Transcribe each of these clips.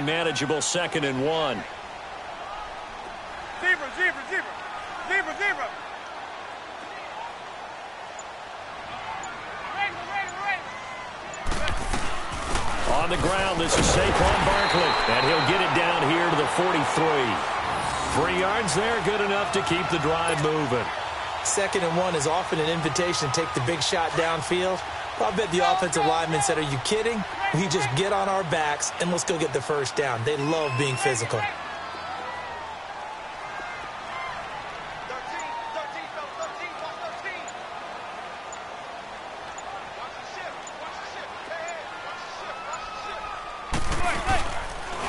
Manageable 2nd and 1. Zebra. On the ground, this is Saquon Barkley, and he'll get it down here to the 43. 3 yards there, good enough to keep the drive moving. 2nd and 1 is often an invitation to take the big shot downfield. I bet the offensive lineman said, are you kidding? We just get on our backs and let's go get the first down. They love being physical.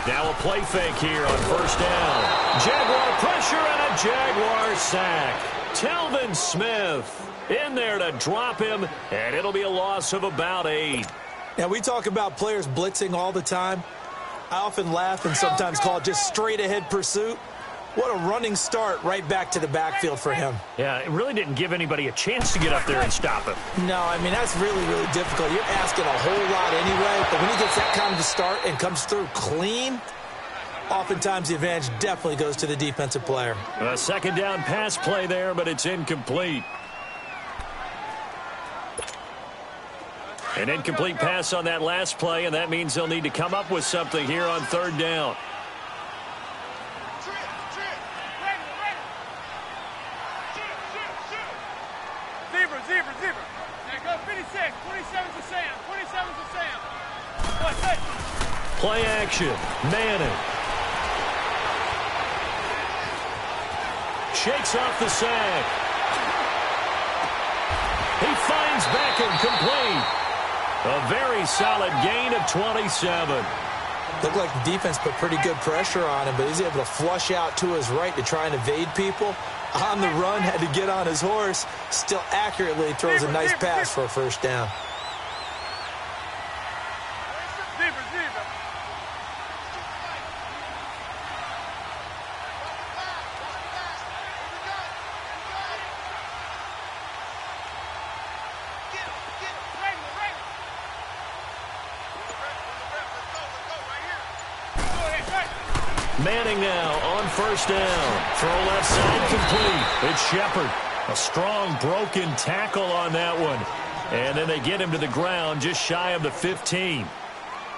Now a play fake here on 1st down. Jaguar pressure and a Jaguar sack. Telvin Smith in there to drop him, and it'll be a loss of about 8. Now, we talk about players blitzing all the time. I often laugh and sometimes call it just straight-ahead pursuit. What a running start right back to the backfield for him. Yeah, it really didn't give anybody a chance to get up there and stop him. No, I mean, that's really, really difficult. You're asking a whole lot anyway, but when he gets that kind of a start and comes through clean, oftentimes the advantage definitely goes to the defensive player. A 2nd down pass play there, but it's incomplete. An incomplete pass on that last play, and that means they'll need to come up with something here on 3rd down. Zebra. There goes 56. 27's to Sam. 27's to Sam. Play action. Manning. Shakes off the sack. He finds Beckham complete. A very solid gain of 27. Looked like the defense put pretty good pressure on him, but he's able to flush out to his right to try and evade people. On the run, had to get on his horse. Still accurately throws a nice pass for a 1st down. Manning now on 1st down. Throw left side complete. It's Shepard. A strong broken tackle on that one. And then they get him to the ground just shy of the 15.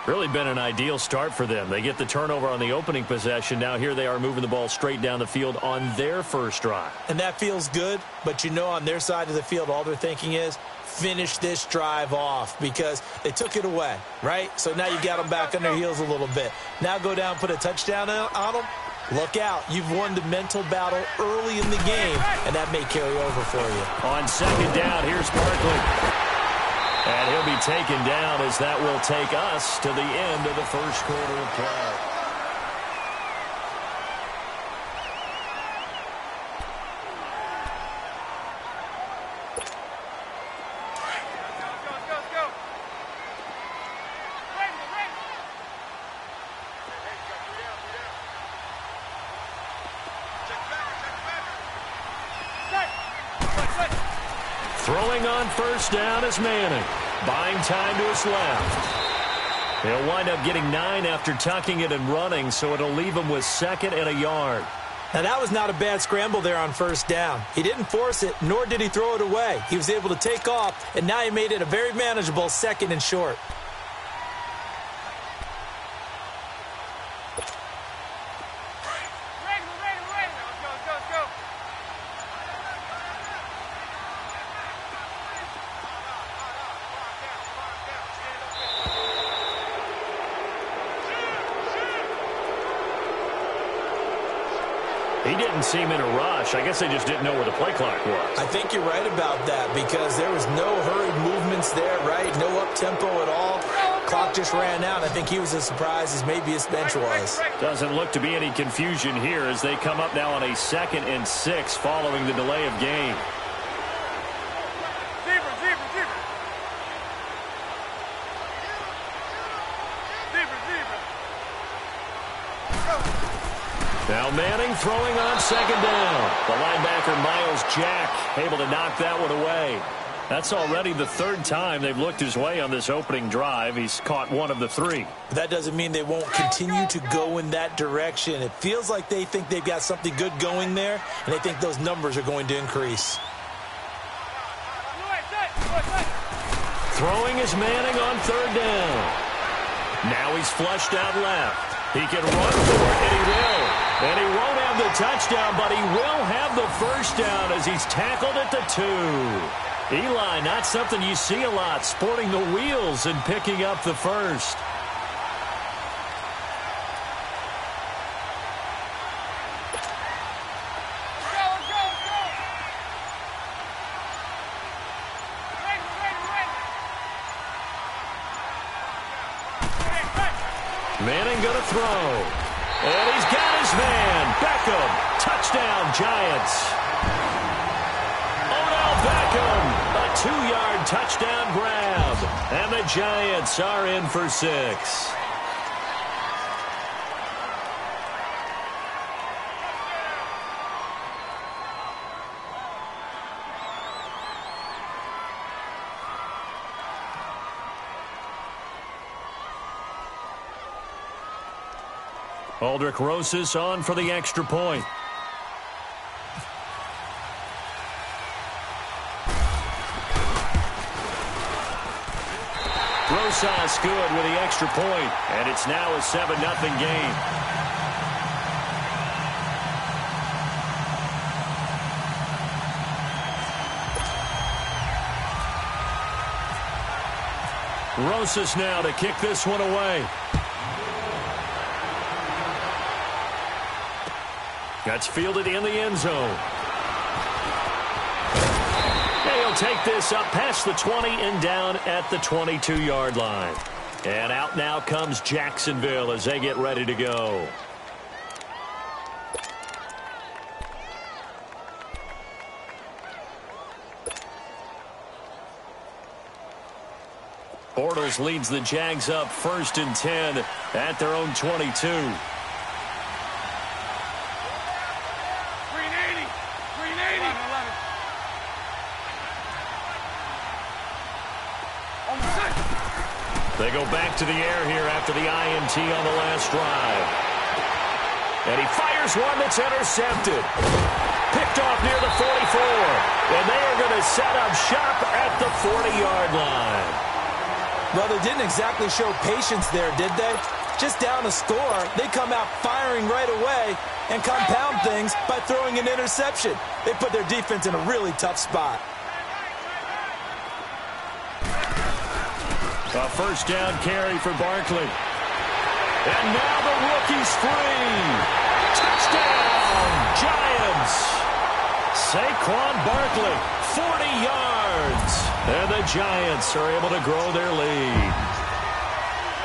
Really been an ideal start for them. They get the turnover on the opening possession. Now here they are moving the ball straight down the field on their first drive. And that feels good, but you know on their side of the field all they're thinking is finish this drive off because they took it away, right? So now you got them back on their heels a little bit. Now go down, put a touchdown on them. Look out. You've won the mental battle early in the game, and that may carry over for you. On 2nd down, here's Barkley. And he'll be taken down as that will take us to the end of the 1st quarter of play. Throwing on 1st down is Manning. Buying time to his left. He'll wind up getting 9 after tucking it and running, so it'll leave him with 2nd and a yard. Now, that was not a bad scramble there on 1st down. He didn't force it, nor did he throw it away. He was able to take off, and now he made it a very manageable 2nd and short. He didn't seem in a rush. I guess they just didn't know where the play clock was. I think you're right about that because there was no hurried movements there, right? No up-tempo at all. Clock just ran out. I think he was as surprised as maybe his bench was. Doesn't look to be any confusion here as they come up now on a 2nd and 6 following the delay of game. Now Manning throwing on 2nd down. The linebacker, Miles Jack, able to knock that one away. That's already the third time they've looked his way on this opening drive. He's caught one of the three. But that doesn't mean they won't continue to go in that direction. It feels like they think they've got something good going there, and they think those numbers are going to increase. Throwing is Manning on third down. Now he's flushed out left. He can run for it, and he will. And he won't have the touchdown, but he will have the first down as he's tackled at the 2. Eli, not something you see a lot, sporting the wheels and picking up the first. Manning going to throw. And he's got his man. Beckham. Touchdown, Giants. Beckham, a 2-yard touchdown grab. And the Giants are in for 6. Aldrich Rosas on for the extra point. Rosas good with the extra point, and it's now a 7-0 game. Rosas now to kick this one away. That's fielded in the end zone. He'll take this up past the 20 and down at the 22-yard line. And out now comes Jacksonville as they get ready to go. Bortles leads the Jags up 1st and 10 at their own 22. They go back to the air here after the INT on the last drive. And he fires one that's intercepted. Picked off near the 44. And they are going to set up shop at the 40-yard line. Well, they didn't exactly show patience there, did they? Just down a score, they come out firing right away and compound things by throwing an interception. They put their defense in a really tough spot. A first down carry for Barkley. And now the rookie's free. Touchdown, Giants. Saquon Barkley, 40 yards. And the Giants are able to grow their lead.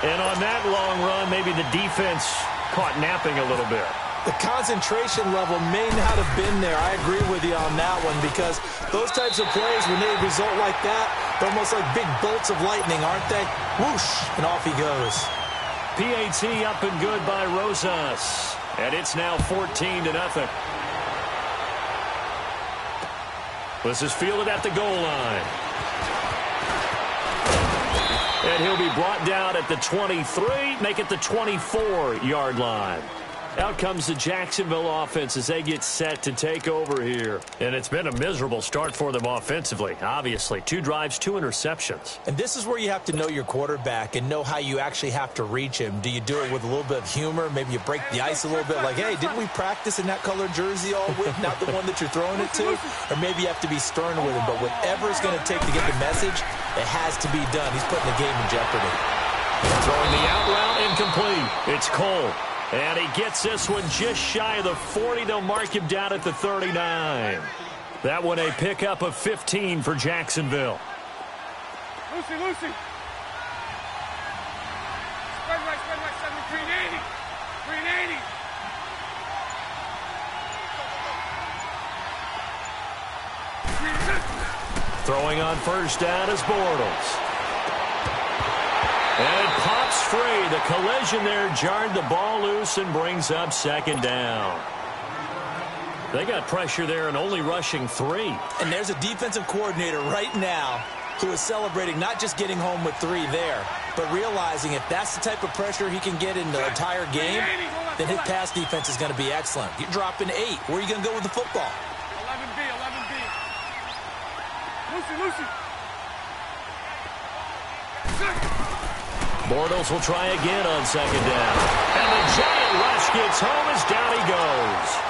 And on that long run, maybe the defense caught napping a little bit. The concentration level may not have been there. I agree with you on that one because those types of plays, when they result like that, they're almost like big bolts of lightning, aren't they? Whoosh, and off he goes. PAT up and good by Rosas. And it's now 14-0. This is fielded at the goal line. And he'll be brought down at the 23, make it the 24-yard line. Out comes the Jacksonville offense as they get set to take over here. And it's been a miserable start for them offensively, obviously. 2 drives, 2 interceptions. And this is where you have to know your quarterback and know how you actually have to reach him. Do you do it with a little bit of humor? Maybe you break the ice a little bit like, hey, didn't we practice in that colored jersey all week, not the one that you're throwing it to? Or maybe you have to be stern with him. But whatever it's going to take to get the message, it has to be done. He's putting the game in jeopardy. Throwing the out route incomplete. It's Cole. And he gets this one just shy of the 40. They'll mark him down at the 39. That one a pickup of 15 for Jacksonville. Lucy. Spread right, 7, green 80. Green 80. Throwing on first down is Bortles. And it pops free. The collision there jarred the ball loose and brings up second down. They got pressure there and only rushing 3. And there's a defensive coordinator right now who is celebrating not just getting home with 3 there, but realizing if that's the type of pressure he can get in the entire game, then his pass defense is going to be excellent. You're dropping 8. Where are you going to go with the football? 11B, 11B. Lucy. Bortles will try again on 2nd down. And the giant rush gets home as down he goes.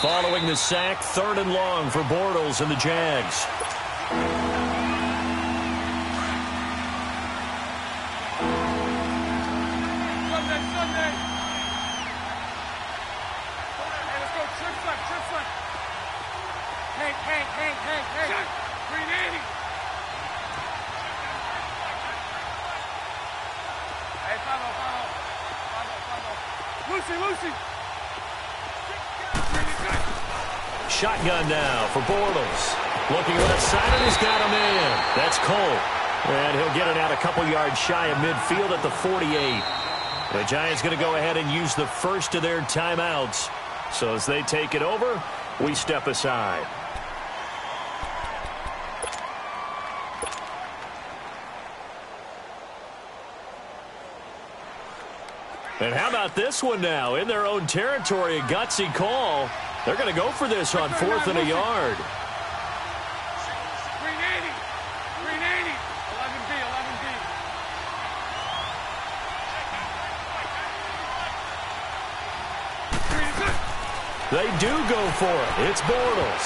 Following the sack, 3rd and long for Bortles and the Jags. Sunday. Hey, let's go. Trip slip. Hey. 380. Hey, follow. Lucy. Shotgun now for Bortles. Looking left side, and he's got him in. That's Cole. And he'll get it out a couple yards shy of midfield at the 48. The Giants going to go ahead and use the first of their timeouts. So as they take it over, we step aside. And how about this one now? In their own territory, a gutsy call. They're going to go for this on 4th and a yard. 380. 11B. They do go for it. It's Bortles.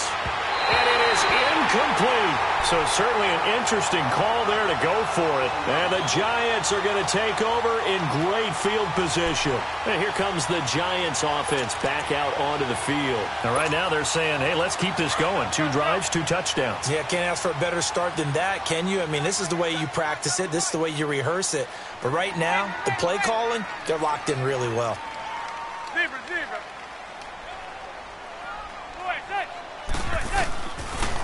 And it is incomplete. So certainly an interesting call there to go for it. And the Giants are going to take over in great field position. And here comes the Giants offense back out onto the field. And right now they're saying, hey, let's keep this going. 2 drives, 2 touchdowns. Yeah, can't ask for a better start than that, can you? I mean, this is the way you practice it. This is the way you rehearse it. But right now, the play calling, they're locked in really well. Zebra.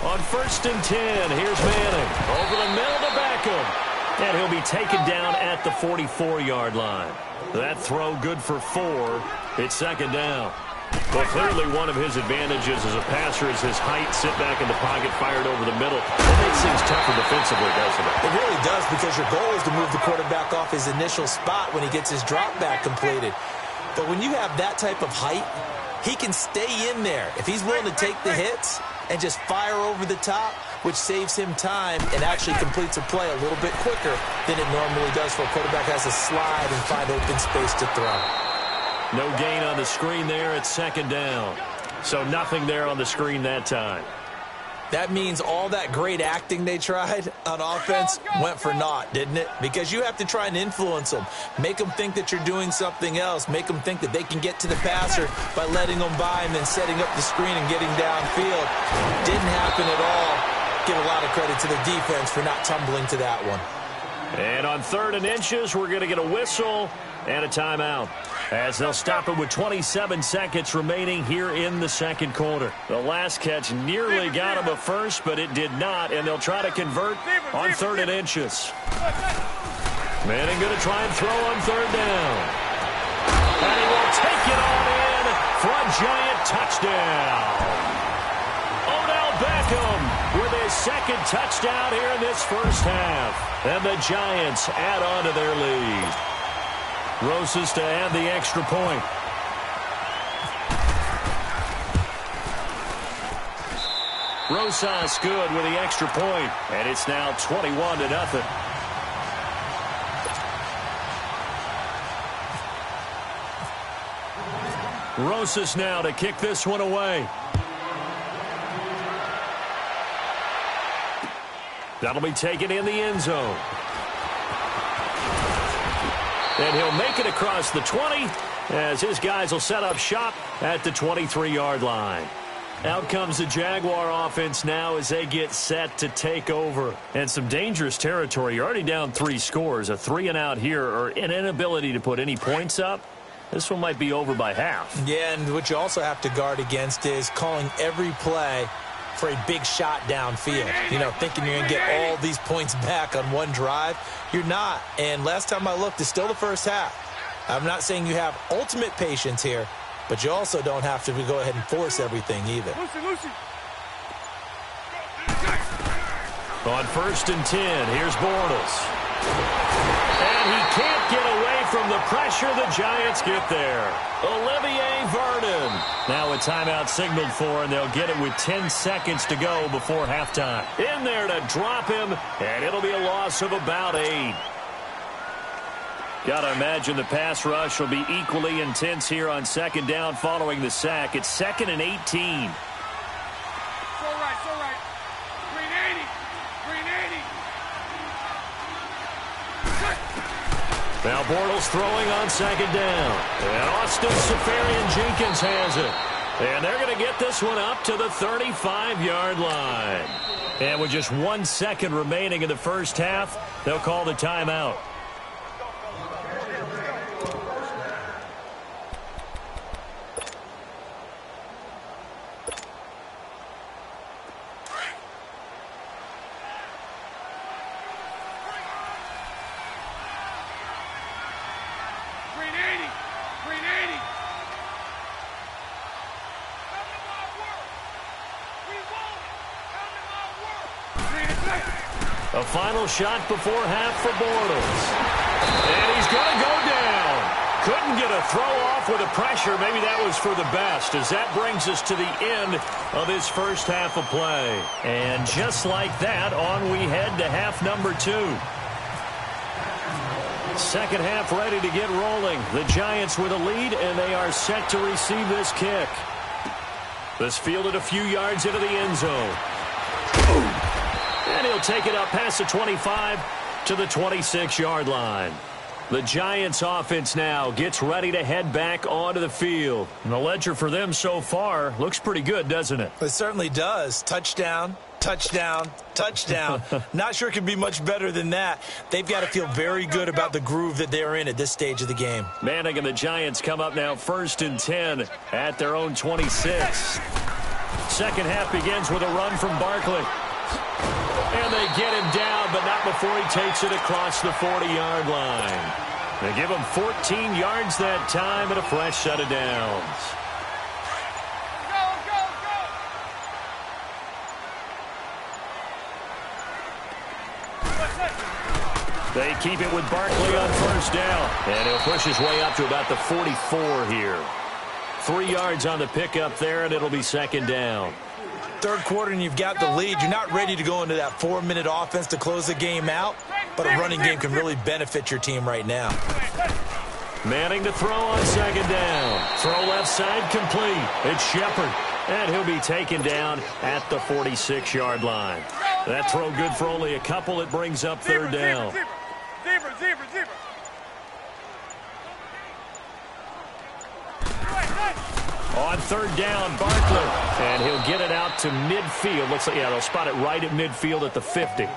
On 1st and 10, here's Manning. Over the middle to Beckham. And he'll be taken down at the 44-yard line. That throw good for 4. It's 2nd down. Well, clearly one of his advantages as a passer is his height. Sit back in the pocket, fired over the middle. It makes things tougher defensively, doesn't it? It really does, because your goal is to move the quarterback off his initial spot when he gets his drop back completed. But when you have that type of height, he can stay in there. If he's willing to take the hits and just fire over the top, which saves him time and actually completes a play a little bit quicker than it normally does for a quarterback has to slide and find open space to throw. No gain on the screen there at 2nd down. So nothing there on the screen that time. That means all that great acting they tried on offense went for naught, didn't it? Because you have to try and influence them. Make them think that you're doing something else. Make them think that they can get to the passer by letting them by and then setting up the screen and getting downfield. Didn't happen at all. Give a lot of credit to the defense for not tumbling to that one. And on 3rd and inches, we're going to get a whistle and a timeout, as they'll stop it with 27 seconds remaining here in the 2nd quarter. The last catch nearly got him a first, but it did not, and they'll try to convert on 3rd and inches. Manning going to try and throw on 3rd down. And he will take it on in for a giant touchdown. Odell Beckham with his 2nd touchdown here in this first half. And the Giants add on to their lead. Rosas to add the extra point. Rosas good with the extra point, and it's now 21-0. Rosas now to kick this one away. That'll be taken in the end zone. And he'll make it across the 20 as his guys will set up shop at the 23-yard line. Out comes the Jaguar offense now as they get set to take over. And some dangerous territory. You're already down 3 scores. A 3-and-out here, or an inability to put any points up. This one might be over by half. Yeah, and what you also have to guard against is calling every play for a big shot downfield. You know, thinking you're going to get all these points back on one drive. You're not. And last time I looked, it's still the first half. I'm not saying you have ultimate patience here, but you also don't have to go ahead and force everything either. Lucy. On 1st and 10, here's Bortles. And he can't get away from the pressure. The Giants get there. Olivier Vernon. Now a timeout signaled for, and they'll get it with 10 seconds to go before halftime. In there to drop him, and it'll be a loss of about 8. Got to imagine the pass rush will be equally intense here on 2nd down following the sack. It's 2nd and 18. So right. Green 80. Now Bortles throwing on 2nd down. And Austin Seferian-Jenkins has it. And they're going to get this one up to the 35-yard line. And with just 1 second remaining in the first half, they'll call the timeout. A final shot before half for Bortles. And he's going to go down. Couldn't get a throw off with the pressure. Maybe that was for the best, as that brings us to the end of his first half of play. And just like that, on we head to half number 2. Second half ready to get rolling. The Giants with a lead, and they are set to receive this kick. This fielded a few yards into the end zone. And he'll take it up past the 25 to the 26-yard line. The Giants offense now gets ready to head back onto the field. And the ledger for them so far looks pretty good, doesn't it? It certainly does. Touchdown. Not sure it can be much better than that. They've got to feel very good about the groove that they're in at this stage of the game. Manning and the Giants come up now 1st and 10 at their own 26. Second half begins with a run from Barkley. And they get him down, but not before he takes it across the 40-yard line. They give him 14 yards that time and a fresh set of downs. They keep it with Barkley on 1st down. And he'll push his way up to about the 44 here. 3 yards on the pickup there, and it'll be 2nd down. Third quarter and you've got the lead. You're not ready to go into that 4-minute offense to close the game out, but a running game can really benefit your team right now. Manning to throw on 2nd down. Throw left side complete. It's Shepard, and he'll be taken down at the 46-yard line. That throw good for only a couple. It brings up 3rd down. Zebra. On 3rd down, Barkley. And he'll get it out to midfield. Looks like, they'll spot it right at midfield at the 50.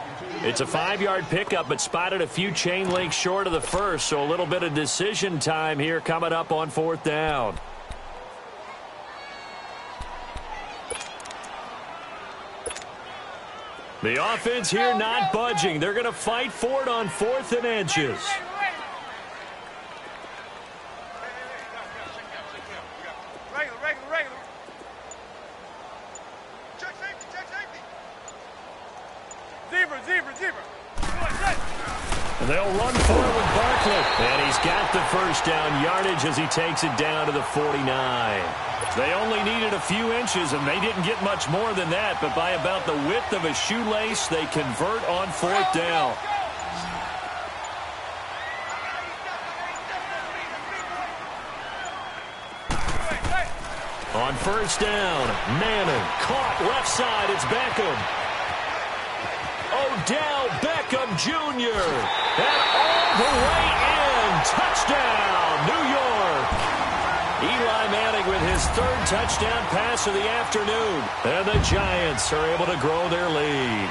It's a 5-yard pickup, but spotted a few chain links short of the first, so a little bit of decision time here coming up on 4th down. The offense here not budging. They're going to fight for it on 4th and inches. Regular. Check safety. Zebra. And they'll run forward with Barkley. And he's got the 1st down yardage as he takes it down to the 49. They only needed a few inches, and they didn't get much more than that. But by about the width of a shoelace, they convert on 4th down. On 1st down, Manning caught left side. It's Beckham. Odell Beckham Jr. And all the way in. Touchdown, New York. Eli Manning with his 3rd touchdown pass of the afternoon. And the Giants are able to grow their lead.